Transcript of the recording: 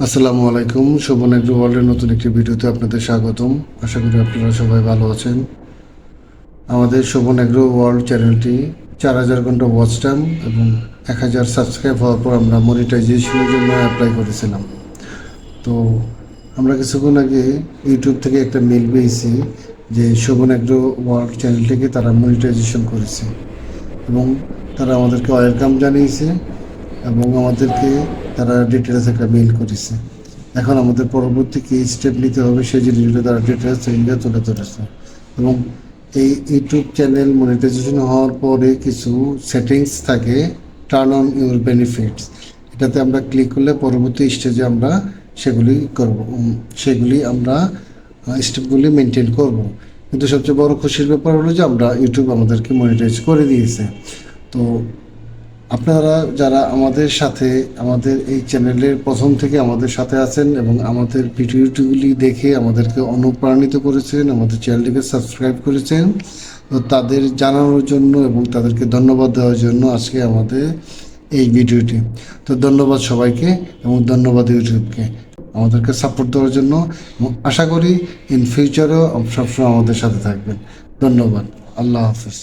আসসালামু আলাইকুম। শোভন এগ্রো ওয়ার্ল্ডের নতুন একটি ভিডিওতে আপনাদের স্বাগতম। আশা করি আপনারা সবাই ভালো আছেন। আমাদের শোভন এগ্রো ওয়ার্ল্ড চ্যানেলটি 4,000 ঘন্টা ওয়াচ টাইম এবং 1,000 সাবস্ক্রাইব হওয়ার পর আমরা মনিটাইজেশনের জন্য অ্যাপ্লাই করেছিলাম। তো আমরা কিছুক্ষণ আগে ইউটিউব থেকে একটা মেল পেয়েছি যে শোভন এগ্রো ওয়ার্ল্ড চ্যানেলটিকে তারা মনিটাইজেশন করেছে এবং তারা আমাদেরকে ওয়েলকাম জানিয়েছে এবং আমাদেরকে তারা ডিটেলস একটা মেল করেছে। এখন আমাদের পরবর্তী কী স্টেপ নিতে হবে সেই জিনিসগুলো তারা ডিটেলস ইন্ডিয়া তুলে ধরেছে। এবং এই ইউটিউব চ্যানেল মনিটাইজেশন হওয়ার পরে কিছু সেটিংস থাকে, টার্ন অন ইউর বেনিফিটস। এটাতে আমরা ক্লিক করলে পরবর্তী স্টেজে আমরা সেগুলি আমরা স্টেপগুলি মেনটেন করব। কিন্তু সবচেয়ে বড় খুশির ব্যাপার হলো যে আমরা ইউটিউব আমাদেরকে মনিটাইজ করে দিয়েছে। তো আপনারা যারা আমাদের এই চ্যানেলের প্রথম থেকে আমাদের সাথে আছেন এবং আমাদের ভিডিওগুলি দেখে আমাদেরকে অনুপ্রাণিত করেছেন, আমাদের চ্যানেলটিকে সাবস্ক্রাইব করেছেন, তো তাদের জানানোর জন্য এবং তাদেরকে ধন্যবাদ দেওয়ার জন্য আজকে আমাদের এই ভিডিওটি। তো ধন্যবাদ সবাইকে এবং ধন্যবাদ ইউটিউবকে আমাদেরকে সাপোর্ট দেওয়ার জন্য, এবং আশা করি ইন ফিউচারেও সবসময় আমাদের সাথে থাকবেন। ধন্যবাদ। আল্লাহ হাফেজ।